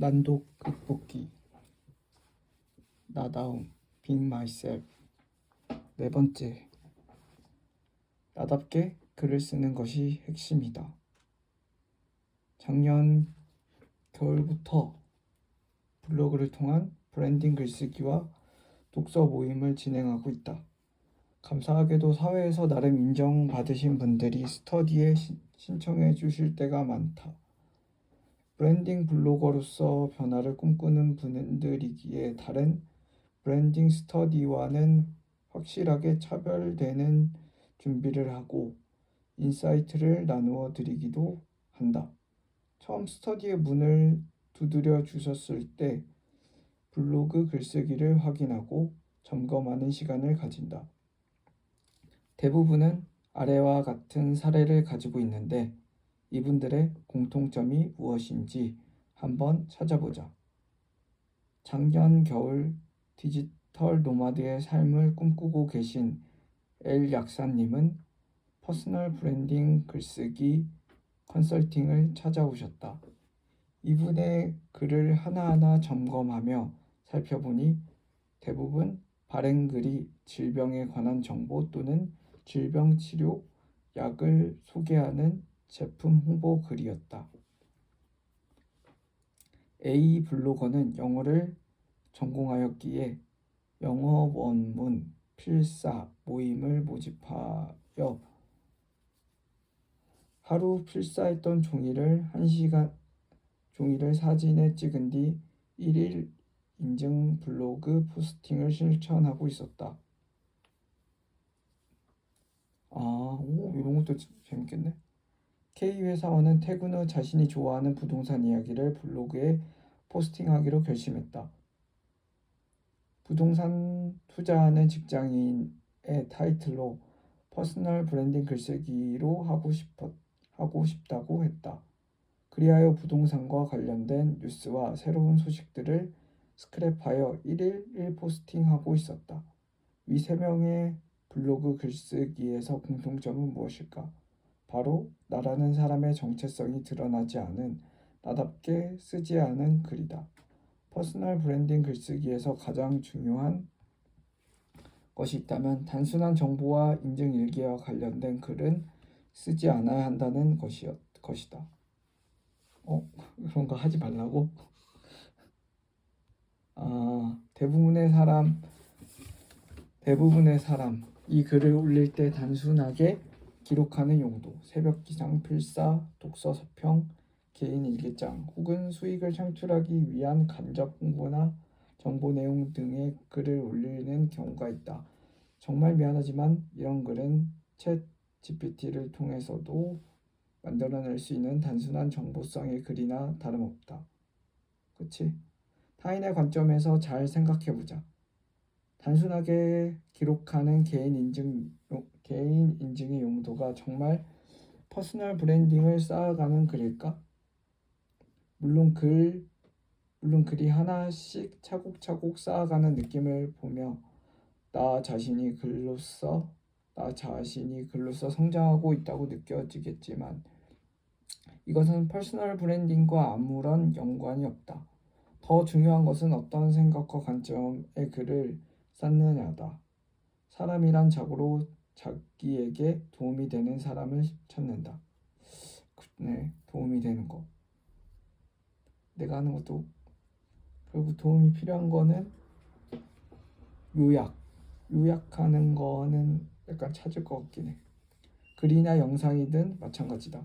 난독 극복기. 나다움. Being myself. 네 번째, 나답게 글을 쓰는 것이 핵심이다. 작년 겨울부터 블로그를 통한 브랜딩 글쓰기와 독서 모임을 진행하고 있다. 감사하게도 사회에서 나름 인정받으신 분들이 스터디에 신청해 주실 때가 많다. 브랜딩 블로거로서 변화를 꿈꾸는 분들이기에 다른 브랜딩 스터디와는 확실하게 차별되는 준비를 하고 인사이트를 나누어 드리기도 한다. 처음 스터디의 문을 두드려 주셨을 때 블로그 글쓰기를 확인하고 점검하는 시간을 가진다. 대부분은 아래와 같은 사례를 가지고 있는데 이분들의 공통점이 무엇인지 한번 찾아보자. 작년 겨울 디지털 노마드의 삶을 꿈꾸고 계신 엘 약사님은 퍼스널 브랜딩 글쓰기 컨설팅을 찾아오셨다. 이분의 글을 하나하나 점검하며 살펴보니 대부분 발행글이 질병에 관한 정보 또는 질병 치료 약을 소개하는 제품 홍보 글이었다. A 블로거는 영어를 전공하였기에 영어 원문 필사 모임을 모집하여 하루 필사했던 종이를 사진에 찍은 뒤 1일 인증 블로그 포스팅을 실천하고 있었다. 이런 것도 재밌겠네. K회사원은 퇴근 후 자신이 좋아하는 부동산 이야기를 블로그에 포스팅하기로 결심했다. 부동산 투자하는 직장인의 타이틀로 퍼스널 브랜딩 글쓰기로 하고 싶다고 했다. 그리하여 부동산과 관련된 뉴스와 새로운 소식들을 스크랩하여 1일 포스팅하고 있었다. 위 3명의 블로그 글쓰기에서 공통점은 무엇일까? 바로 나라는 사람의 정체성이 드러나지 않은 나답게 쓰지 않은 글이다. 퍼스널 브랜딩 글쓰기에서 가장 중요한 것이 있다면 단순한 정보와 인증 일기와 관련된 글은 쓰지 않아야 한다는 것이다. 그런 거 하지 말라고? 대부분의 사람 이 글을 올릴 때 단순하게 기록하는 용도, 새벽 기상, 필사, 독서 서평, 개인 일기장 혹은 수익을 창출하기 위한 간접 홍보나 정보 내용 등의 글을 올리는 경우가 있다. 정말 미안하지만 이런 글은 챗 GPT를 통해서도 만들어낼 수 있는 단순한 정보성의 글이나 다름없다. 그치? 타인의 관점에서 잘 생각해보자. 단순하게 기록하는 개인 인증의 용도가 정말 퍼스널 브랜딩을 쌓아가는 글일까? 물론 글이 하나씩 차곡차곡 쌓아가는 느낌을 보며 나 자신이 글로써 성장하고 있다고 느껴지겠지만 이것은 퍼스널 브랜딩과 아무런 연관이 없다. 더 중요한 것은 어떤 생각과 관점의 글을 쌓느냐다. 사람이란 자고로 자기에게 도움이 되는 사람을 찾는다. 네, 도움이 되는 거. 내가 하는 것도 결국 도움이 필요한 거는 요약하는 거는 약간 찾을 것 같긴 해. 글이나 영상이든 마찬가지다.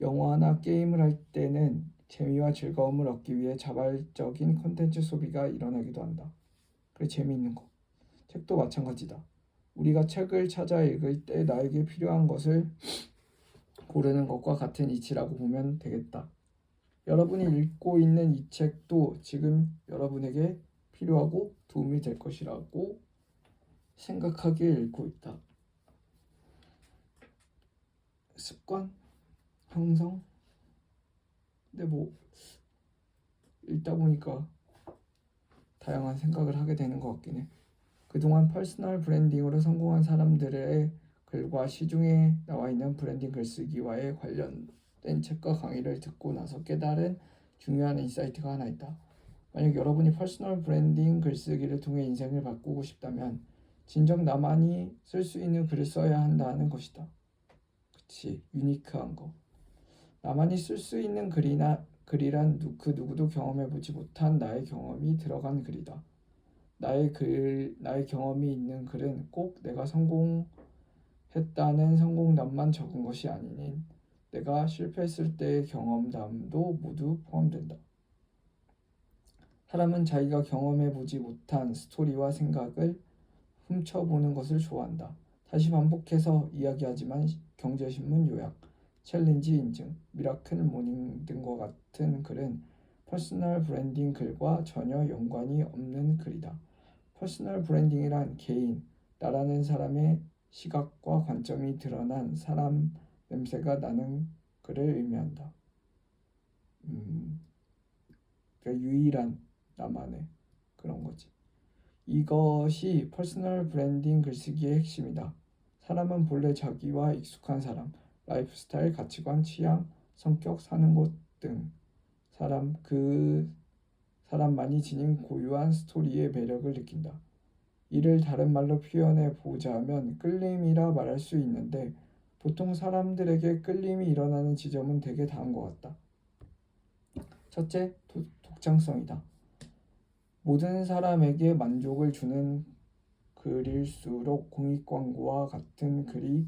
영화나 게임을 할 때는 재미와 즐거움을 얻기 위해 자발적인 콘텐츠 소비가 일어나기도 한다. 그래, 재미있는 거. 책도 마찬가지다. 우리가 책을 찾아 읽을 때 나에게 필요한 것을 고르는 것과 같은 이치라고 보면 되겠다. 여러분이 읽고 있는 이 책도 지금 여러분에게 필요하고 도움이 될 것이라고 생각하기에 읽고 있다. 습관? 형성? 근데 읽다 보니까 다양한 생각을 하게 되는 것 같긴 해. 그동안 퍼스널 브랜딩으로 성공한 사람들의 글과 시중에 나와 있는 브랜딩 글쓰기와의 관련된 책과 강의를 듣고 나서 깨달은 중요한 인사이트가 하나 있다. 만약 여러분이 퍼스널 브랜딩 글쓰기를 통해 인생을 바꾸고 싶다면 진정 나만이 쓸 수 있는 글을 써야 한다는 것이다. 그치, 유니크한 거. 나만이 쓸 수 있는 글이란 그 누구도 경험해보지 못한 나의 경험이 들어간 글이다. 나의 경험이 있는 글은 꼭 내가 성공했다는 성공담만 적은 것이 아니니 내가 실패했을 때의 경험담도 모두 포함된다. 사람은 자기가 경험해보지 못한 스토리와 생각을 훔쳐보는 것을 좋아한다. 다시 반복해서 이야기하지만 경제신문 요약, 챌린지 인증, 미라클 모닝 등과 같은 글은 퍼스널 브랜딩 글과 전혀 연관이 없는 글이다. 퍼스널 브랜딩이란 개인, 나라는 사람의 시각과 관점이 드러난 사람 냄새가 나는 글을 의미한다. 그러니까 유일한 나만의 그런 거지. 이것이 퍼스널 브랜딩 글쓰기의 핵심이다. 사람은 본래 자기와 익숙한 사람, 라이프 스타일, 가치관, 취향, 성격, 사는 곳 등 그 사람만이 지닌 고유한 스토리의 매력을 느낀다. 이를 다른 말로 표현해 보자면 끌림이라 말할 수 있는데 보통 사람들에게 끌림이 일어나는 지점은 대개 다음과 같다. 첫째, 독창성이다. 모든 사람에게 만족을 주는 글일수록 공익광고와 같은 글이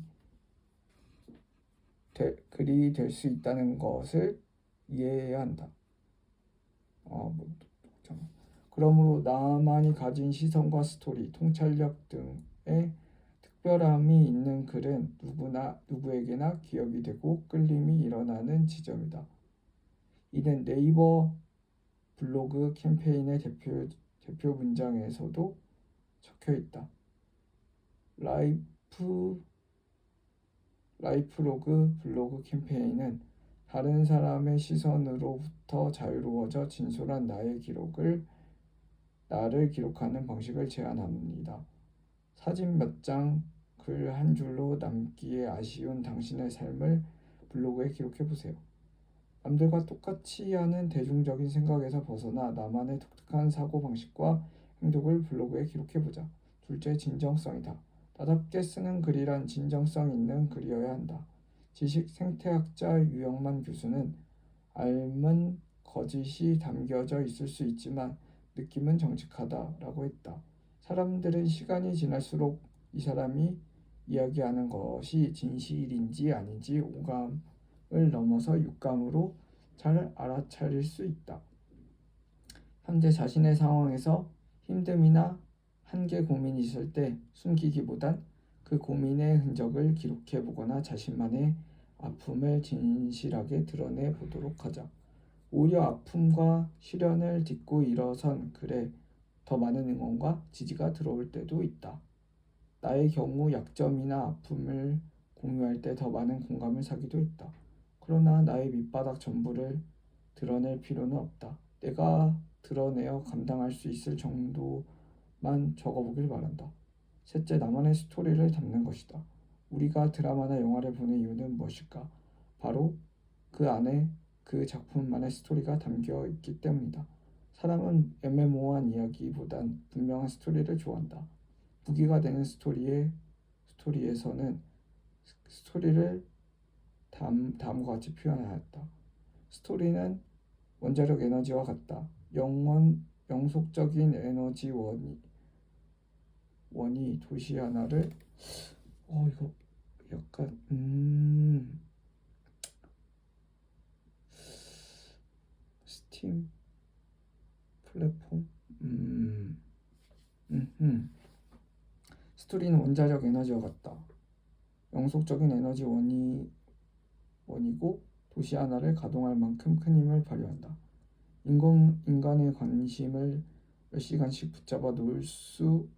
될 수 있다는 것을 이해해야 한다. 그러므로 나만이 가진 시선과 스토리, 통찰력 등의 특별함이 있는 글은 누구에게나 기억이 되고 끌림이 일어나는 지점이다. 이는 네이버 블로그 캠페인의 대표 문장에서도 적혀 있다. 라이프로그 블로그 캠페인은 다른 사람의 시선으로부터 자유로워져 진솔한 나를 기록하는 방식을 제안합니다. 사진 몇 장, 글 한 줄로 남기에 아쉬운 당신의 삶을 블로그에 기록해 보세요. 남들과 똑같이 하는 대중적인 생각에서 벗어나 나만의 독특한 사고방식과 행동을 블로그에 기록해보자. 둘째, 진정성이다. 나답게 쓰는 글이란 진정성 있는 글이어야 한다. 지식 생태학자 유영만 교수는 알은 거짓이 담겨져 있을 수 있지만 느낌은 정직하다라고 했다. 사람들은 시간이 지날수록 이 사람이 이야기하는 것이 진실인지 아닌지 오감을 넘어서 육감으로 잘 알아차릴 수 있다. 현재 자신의 상황에서 힘듦이나 한계 고민이 있을 때 숨기기보단 그 고민의 흔적을 기록해 보거나 자신만의 아픔을 진실하게 드러내 보도록 하자. 오히려 아픔과 시련을 딛고 일어선 글에 더 많은 응원과 지지가 들어올 때도 있다. 나의 경우 약점이나 아픔을 공유할 때 더 많은 공감을 사기도 했다. 그러나 나의 밑바닥 전부를 드러낼 필요는 없다. 내가 드러내어 감당할 수 있을 정도만 적어보길 바란다. 셋째, 나만의 스토리를 담는 것이다. 우리가 드라마나 영화를 보는 이유는 무엇일까? 바로 그 안에 그 작품만의 스토리가 담겨 있기 때문이다. 사람은 애매모호한 이야기보단 분명한 스토리를 좋아한다. 무기가 되는 스토리에서는 스토리를 다음과 같이 표현하였다. 스토리는 원자력 에너지와 같다. 영속적인 에너지 원이 도시 하나를 이거 약간 스팀 플랫폼 스토리는 원자력 에너지와 같다. 영속적인 에너지 원이고 도시 하나를 가동할 만큼 큰 힘을 발휘한다. 인간의 관심을 몇 시간씩 붙잡아 놓을 수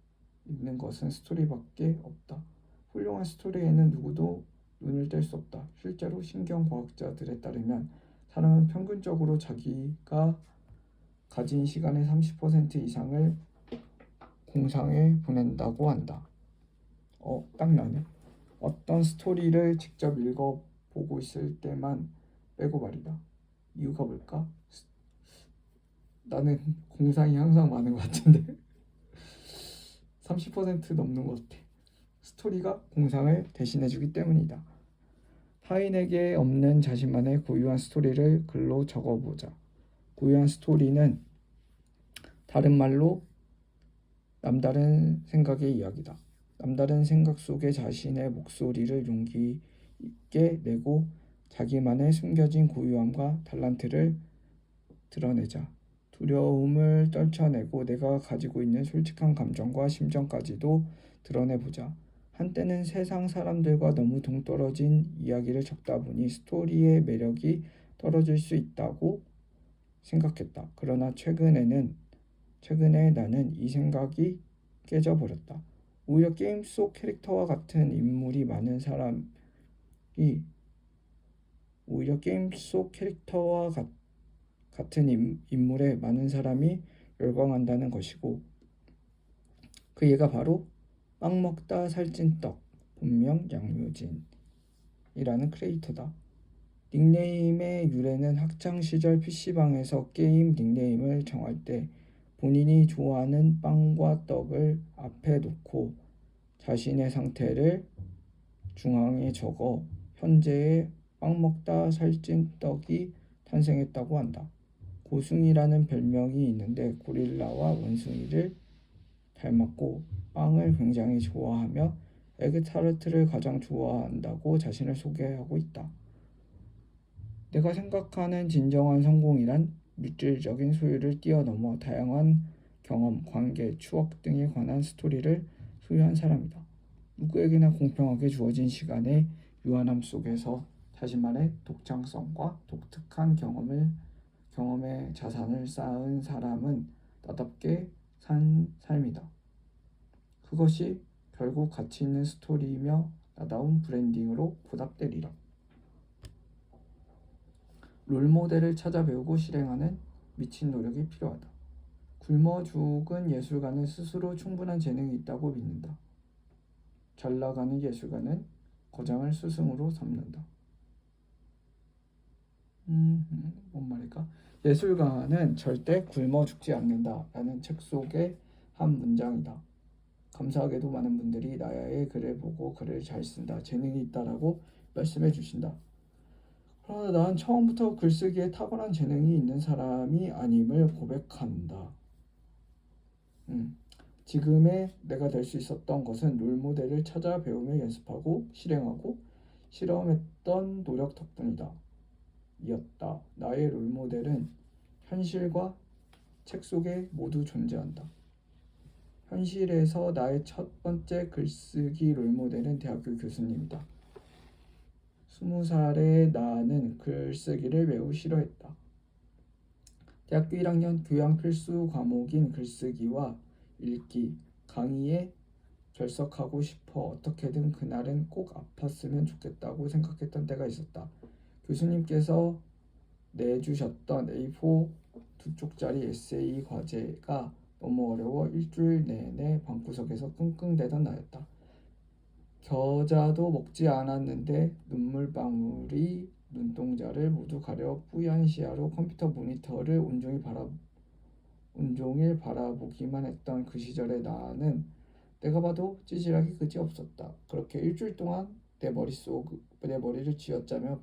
있는 것은 스토리밖에 없다. 훌륭한 스토리에는 누구도 눈을 뗄 수 없다. 실제로 신경과학자들에 따르면 사람은 평균적으로 자기가 가진 시간의 30% 이상을 공상에 보낸다고 한다. 딱 나네. 어떤 스토리를 직접 읽어보고 있을 때만 빼고 말이다. 이유가 뭘까? 나는 공상이 항상 많은 것 같은데 30% 넘는 것 같아. 스토리가 공상을 대신해주기 때문이다. 타인에게 없는 자신만의 고유한 스토리를 글로 적어보자. 고유한 스토리는 다른 말로 남다른 생각의 이야기다. 남다른 생각 속에 자신의 목소리를 용기 있게 내고 자기만의 숨겨진 고유함과 탤런트를 드러내자. 두려움을 떨쳐내고 내가 가지고 있는 솔직한 감정과 심정까지도 드러내보자. 한때는 세상 사람들과 너무 동떨어진 이야기를 적다 보니 스토리의 매력이 떨어질 수 있다고 생각했다. 그러나 최근에 나는 이 생각이 깨져버렸다. 오히려 게임 속 캐릭터와 같은 인물이 많은 사람이 오히려 게임 속 캐릭터와 같은 인물에 많은 사람이 열광한다는 것이고 그 얘가 바로 빵 먹다 살찐 떡 본명 양효진이라는 크리에이터다. 닉네임의 유래는 학창시절 PC방에서 게임 닉네임을 정할 때 본인이 좋아하는 빵과 떡을 앞에 놓고 자신의 상태를 중앙에 적어 현재의 빵 먹다 살찐 떡이 탄생했다고 한다. 고숭이라는 별명이 있는데 고릴라와 원숭이를 닮았고 빵을 굉장히 좋아하며 에그타르트를 가장 좋아한다고 자신을 소개하고 있다. 내가 생각하는 진정한 성공이란 물질적인 소유를 뛰어넘어 다양한 경험, 관계, 추억 등에 관한 스토리를 소유한 사람이다. 누구에게나 공평하게 주어진 시간의 유한함 속에서 자신만의 독창성과 독특한 경험의 자산을 쌓은 사람은 나답게 산 삶이다. 그것이 결국 가치 있는 스토리이며 나다운 브랜딩으로 보답되리라. 롤모델을 찾아 배우고 실행하는 미친 노력이 필요하다. 굶어 죽은 예술가는 스스로 충분한 재능이 있다고 믿는다. 잘 나가는 예술가는 거장을 스승으로 삼는다. 뭔 말일까? 예술가는 절대 굶어 죽지 않는다 라는 책 속의 한 문장이다. 감사하게도 많은 분들이 나의 글을 보고 글을 잘 쓴다, 재능이 있다라고 말씀해 주신다. 그러나 난 처음부터 글쓰기에 탁월한 재능이 있는 사람이 아님을 고백한다. 지금의 내가 될 수 있었던 것은 롤모델을 찾아 배우며 연습하고 실행하고 실험했던 노력 덕분이다. 이었다. 나의 롤모델은 현실과 책 속에 모두 존재한다. 현실에서 나의 첫 번째 글쓰기 롤모델은 대학교 교수님이다. 20살의 나는 글쓰기를 매우 싫어했다. 대학교 1학년 교양 필수 과목인 글쓰기와 읽기, 강의에 결석하고 싶어 어떻게든 그날은 꼭 아팠으면 좋겠다고 생각했던 때가 있었다. 교수님께서 내주셨던 A4 두 쪽짜리 에세이 과제가 너무 어려워 일주일 내내 방구석에서 끙끙대던 나였다. 겨자도 먹지 않았는데 눈물방울이 눈동자를 모두 가려 뿌연 시야로 컴퓨터 모니터를 온종일 바라보기만 했던 그 시절의 나는 내가 봐도 찌질하기 그지없었다. 그렇게 일주일 동안 내 머리를 쥐어짜며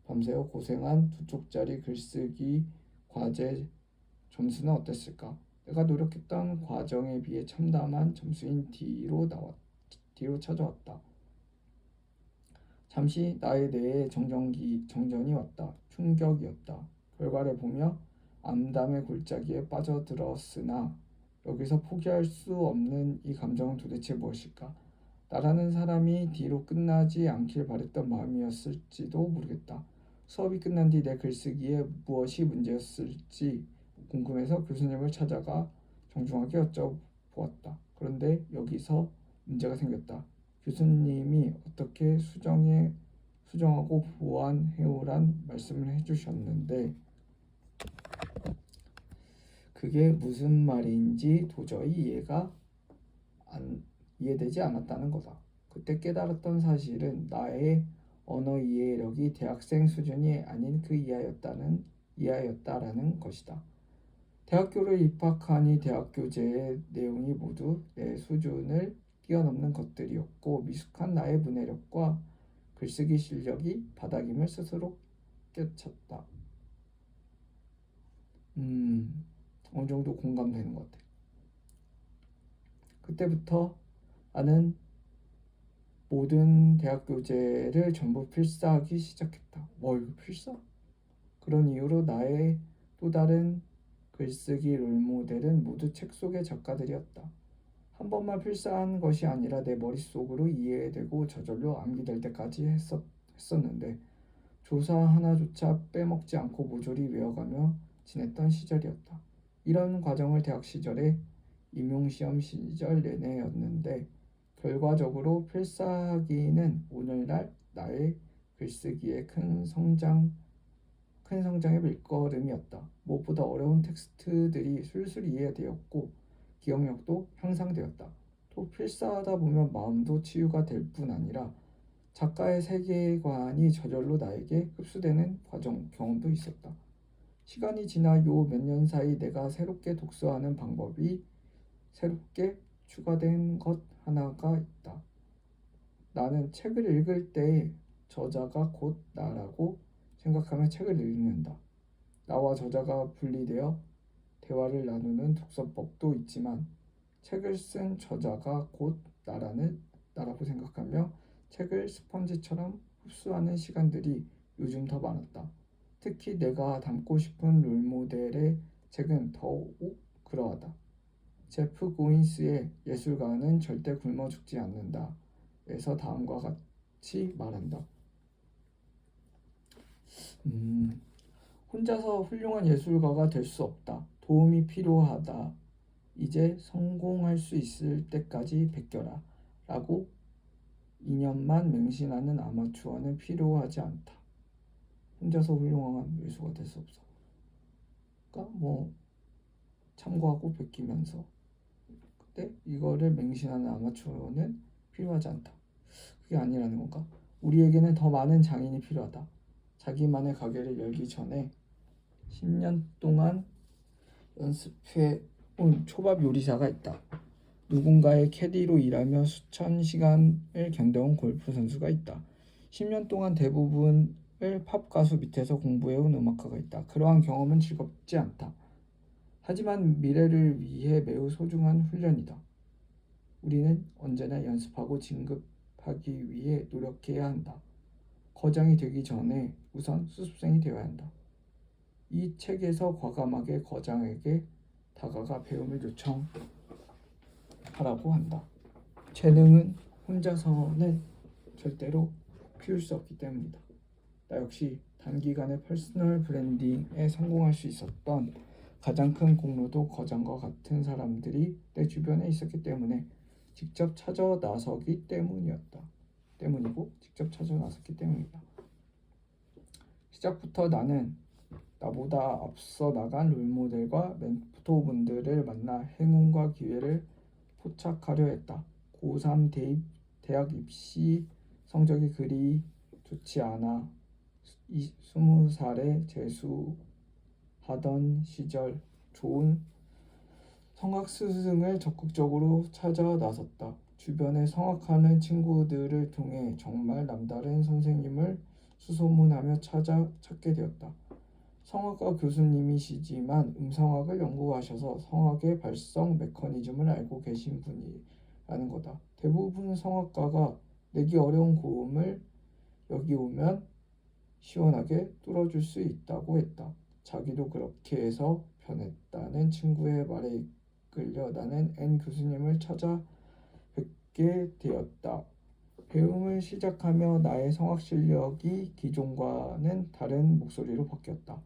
밤새워 고생한 두 쪽짜리 글쓰기 과제 점수는 어땠을까? 내가 노력했던 과정에 비해 참담한 점수인 D로 찾아왔다. 잠시 나의 뇌에 정전이 왔다. 충격이었다. 결과를 보며 암담의 골짜기에 빠져들었으나 여기서 포기할 수 없는 이 감정은 도대체 무엇일까? 나라는 사람이 D로 끝나지 않길 바랬던 마음이었을지도 모르겠다. 수업이 끝난 뒤 내 글쓰기에 무엇이 문제였을지 궁금해서 교수님을 찾아가 정중하게 여쭤보았다. 그런데 여기서 문제가 생겼다. 교수님이 어떻게 수정하고 보완해오란 말씀을 해주셨는데 그게 무슨 말인지 도저히 이해되지 않았다는 거다. 그때 깨달았던 사실은 나의 언어 이해력이 대학생 수준이 아닌 그 이하였다라는 것이다. 대학교를 입학하니 대학교제의 내용이 모두 내 수준을 뛰어넘는 것들이었고 미숙한 나의 문해력과 글쓰기 실력이 바닥임을 스스로 깨쳤다. 어느 정도 공감되는 것 같아. 그때부터 나는 모든 대학 교재를 전부 필사하기 시작했다. 뭐 이거 필사? 그런 이유로 나의 또 다른 글쓰기 롤모델은 모두 책 속의 작가들이었다. 한 번만 필사한 것이 아니라 내 머릿속으로 이해되고 저절로 암기될 때까지 했었는데 조사 하나조차 빼먹지 않고 모조리 외워가며 지냈던 시절이었다. 이런 과정을 대학 시절에 임용시험 시절 내내였는데 결과적으로 필사하기는 오늘날 나의 글쓰기의 큰 성장의 밀걸음이었다. 무엇보다 어려운 텍스트들이 술술 이해되었고 기억력도 향상되었다. 또 필사하다 보면 마음도 치유가 될 뿐 아니라 작가의 세계관이 저절로 나에게 흡수되는 경험도 있었다. 시간이 지나 요 몇 년 사이 내가 새롭게 독서하는 방법이 새롭게 추가된 것 하나가 있다. 나는 책을 읽을 때 저자가 곧 나라고 생각하며 책을 읽는다. 나와 저자가 분리되어 대화를 나누는 독서법도 있지만 책을 쓴 저자가 곧 나라고 생각하며 책을 스펀지처럼 흡수하는 시간들이 요즘 더 많았다. 특히 내가 담고 싶은 롤모델의 책은 더욱 그러하다. 제프 고인스의 예술가는 절대 굶어 죽지 않는다. 에서 다음과 같이 말한다. 혼자서 훌륭한 예술가가 될 수 없다. 도움이 필요하다. 이제 성공할 수 있을 때까지 베껴라. 라고 2년만 맹신하는 아마추어는 필요하지 않다. 혼자서 훌륭한 예술가 될 수 없어. 그러니까 뭐 참고하고 베끼면서 근데 이거를 맹신하는 아마추어는 필요하지 않다. 그게 아니라는 건가? 우리에게는 더 많은 장인이 필요하다. 자기만의 가게를 열기 전에 10년 동안 연습해온 초밥 요리사가 있다. 누군가의 캐디로 일하며 수천 시간을 견뎌온 골프 선수가 있다. 10년 동안 대부분을 팝 가수 밑에서 공부해온 음악가가 있다. 그러한 경험은 즐겁지 않다. 하지만 미래를 위해 매우 소중한 훈련이다. 우리는 언제나 연습하고 진급하기 위해 노력해야 한다. 거장이 되기 전에 우선 수습생이 되어야 한다. 이 책에서 과감하게 거장에게 다가가 배움을 요청하라고 한다. 재능은 혼자서는 절대로 키울 수 없기 때문이다. 나 역시 단기간에 퍼스널 브랜딩에 성공할 수 있었던 가장 큰 공로도 거장과 같은 사람들이 내 주변에 있었기 때문에 직접 찾아 나섰기 때문이다. 시작부터 나는 나보다 앞서 나간 롤모델과 멘토분들을 만나 행운과 기회를 포착하려 했다. 고3 대학 입시 성적이 그리 좋지 않아 20살에 재수하던 시절 좋은 성악 스승을 적극적으로 찾아 나섰다. 주변에 성악하는 친구들을 통해 정말 남다른 선생님을 수소문하며 찾게 되었다. 성악가 교수님이시지만 음성학을 연구하셔서 성악의 발성 메커니즘을 알고 계신 분이라는 거다. 대부분 성악가가 내기 어려운 고음을 여기 오면 시원하게 뚫어줄 수 있다고 했다. 자기도 그렇게 해서 변했다는 친구의 말에 이끌려 나는 N 교수님을 찾아뵙게 되었다. 배움을 시작하며 나의 성악 실력이 기존과는 다른 목소리로 바뀌었다.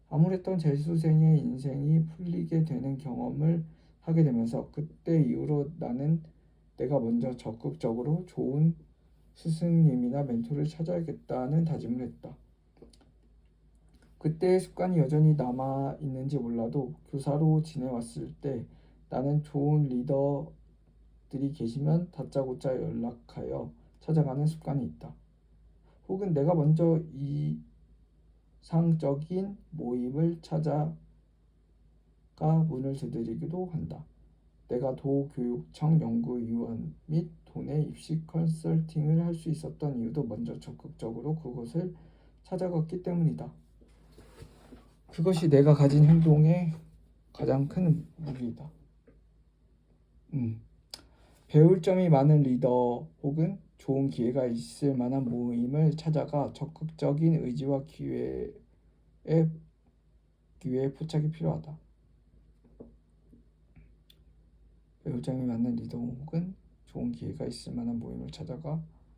아무랬던 재수생의 인생이 풀리게 되는 경험을 하게 되면서 그때 이후로 나는 내가 먼저 적극적으로 좋은 스승님이나 멘토를 찾아야겠다는 다짐을 했다. 그때의 습관이 여전히 남아있는지 몰라도 교사로 지내왔을 때 나는 좋은 리더들이 계시면 다짜고짜 연락하여 찾아가는 습관이 있다. 혹은 내가 먼저 이상적인 모임을 찾아가는 문을 두드리기도 한다. 내가 도교육청 연구위원 및 도내 입시 컨설팅을 할 수 있었던 이유도 먼저 적극적으로 그곳을 찾아갔기 때문이다. 그것이 내가 가진 행동의 가장 큰 무기이다. 배울 점이 많은 리더 혹은 좋은 기회가 있을 만한 모임을 찾아가 적극적인 의지와 기회에 포착이 필요하다. 배울 점이 많은 리더 혹은 좋은 기회가 있을 만한 모임을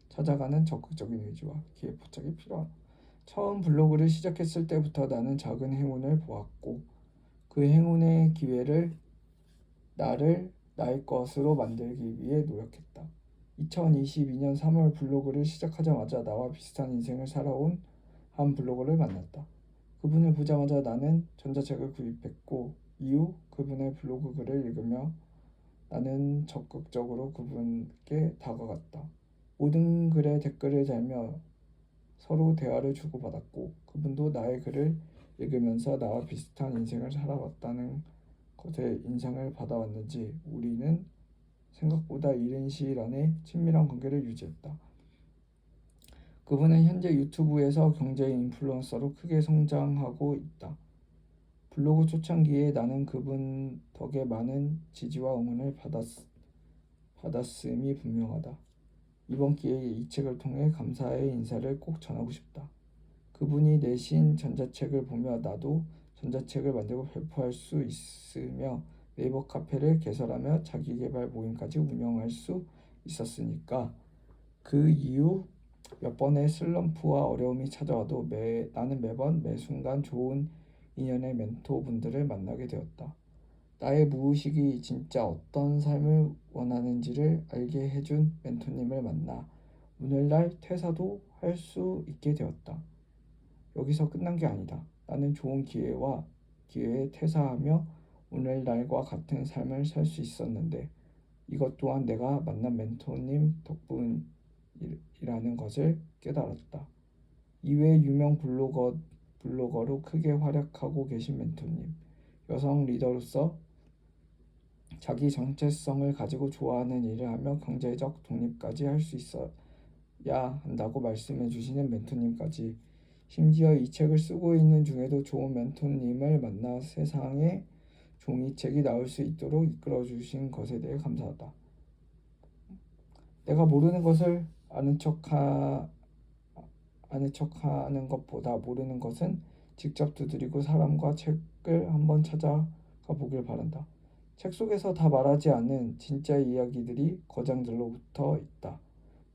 찾아가는 적극적인 의지와 기회 포착이 필요하다. 처음 블로그를 시작했을 때부터 나는 작은 행운을 보았고 그 행운의 기회를 나의 것으로 만들기 위해 노력했다. 2022년 3월 블로그를 시작하자마자 나와 비슷한 인생을 살아온 한 블로거를 만났다. 그분을 보자마자 나는 전자책을 구입했고 이후 그분의 블로그 글을 읽으며 나는 적극적으로 그분께 다가갔다. 모든 글에 댓글을 달며 서로 대화를 주고받았고 그분도 나의 글을 읽으면서 나와 비슷한 인생을 살아왔다는 것에 인상을 받아왔는지 우리는 생각보다 이른 시일 안에 친밀한 관계를 유지했다. 그분은 현재 유튜브에서 경제 인플루언서로 크게 성장하고 있다. 블로그 초창기에 나는 그분 덕에 많은 지지와 응원을 받았음이 분명하다. 이번 기회에 이 책을 통해 감사의 인사를 꼭 전하고 싶다. 그분이 내신 전자책을 보며 나도 전자책을 만들고 배포할 수 있으며 네이버 카페를 개설하며 자기계발 모임까지 운영할 수 있었으니까 그 이후 몇 번의 슬럼프와 어려움이 찾아와도 나는 매번 매 순간 좋은 인연의 멘토분들을 만나게 되었다. 나의 무의식이 진짜 어떤 삶을 원하는지를 알게 해준 멘토님을 만나 오늘날 퇴사도 할 수 있게 되었다. 여기서 끝난 게 아니다. 나는 좋은 기회에 퇴사하며 오늘날과 같은 삶을 살 수 있었는데 이것 또한 내가 만난 멘토님 덕분이라는 것을 깨달았다. 이외에 유명 블로거로 크게 활약하고 계신 멘토님, 여성 리더로서 자기 정체성을 가지고 좋아하는 일을 하며 경제적 독립까지 할 수 있어야 한다고 말씀해 주시는 멘토님까지 심지어 이 책을 쓰고 있는 중에도 좋은 멘토님을 만나 세상에 종이책이 나올 수 있도록 이끌어 주신 것에 대해 감사하다. 내가 모르는 것을 아는 척하는 것보다 모르는 것은 직접 두드리고 사람과 책을 한번 찾아가 보길 바란다. 책 속에서 다 말하지 않은 진짜 이야기들이 거장들로부터 있다.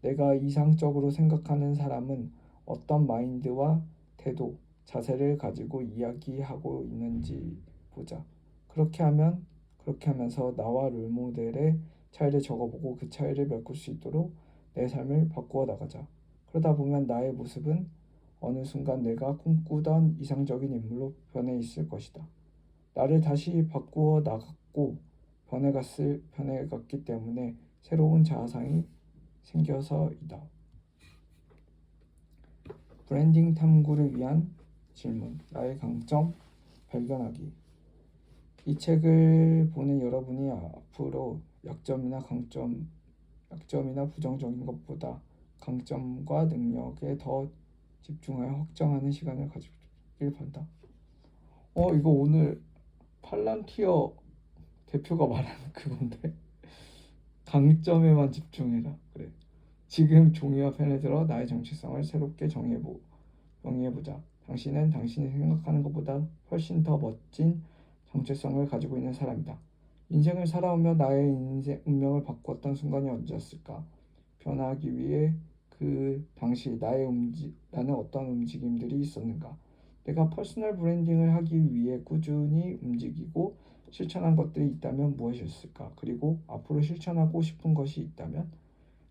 내가 이상적으로 생각하는 사람은 어떤 마인드와 태도, 자세를 가지고 이야기하고 있는지 보자. 그렇게 하면서 나와 롤모델의 차이를 적어보고 그 차이를 메꿀 수 있도록 내 삶을 바꾸어 나가자. 그러다 보면 나의 모습은 어느 순간 내가 꿈꾸던 이상적인 인물로 변해 있을 것이다. 나를 다시 바꾸어 나갔고 변해갔기 때문에 새로운 자아상이 생겨서이다. 브랜딩 탐구를 위한 질문. 나의 강점 발견하기. 이 책을 보는 여러분이 앞으로 약점이나 부정적인 것보다 강점과 능력에 더 집중하여 확장하는 시간을 가지길 바란다. 이거 오늘 팔란티어 대표가 말하는 그건데 강점에만 집중해라. 그래. 지금 종이와 펜을 들어 나의 정체성을 새롭게 정의해보자. 당신은 당신이 생각하는 것보다 훨씬 더 멋진 정체성을 가지고 있는 사람이다. 인생을 살아오며 나의 운명을 바꾸었던 순간이 언제였을까? 변화하기 위해 그 당시 나는 어떤 움직임들이 있었는가? 내가 퍼스널 브랜딩을 하기 위해 꾸준히 움직이고 실천한 것들이 있다면 무엇이었을까? 그리고 앞으로 실천하고 싶은 것이 있다면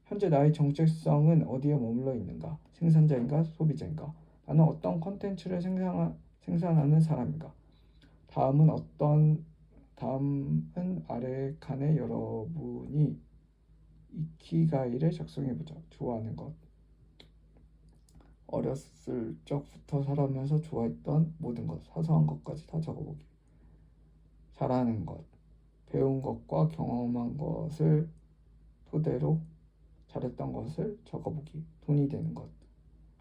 현재 나의 정체성은 어디에 머물러 있는가? 생산자인가? 소비자인가? 나는 어떤 컨텐츠를 생산하는 사람인가? 다음은 아래 칸에 여러분이 이키가이를 작성해보자. 좋아하는 것. 어렸을 적부터 살아오면서 좋아했던 모든 것, 사소한 것까지 다 적어보기. 잘하는 것, 배운 것과 경험한 것을 토대로 잘했던 것을 적어보기. 돈이 되는 것,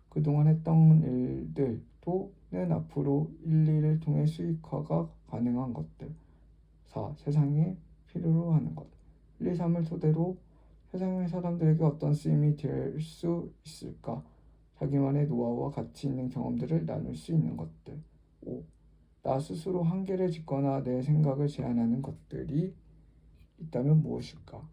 그동안 했던 일들 또는 앞으로 일을 통해 수익화가 가능한 것들. 4. 세상에 필요로 하는 것. 1, 2, 3을 토대로 세상의 사람들에게 어떤 쓰임이 될 수 있을까? 자기만의 노하우와 가치 있는 경험들을 나눌 수 있는 것들. 5. 나 스스로 한계를 짓거나 내 생각을 제한하는 것들이 있다면 무엇일까?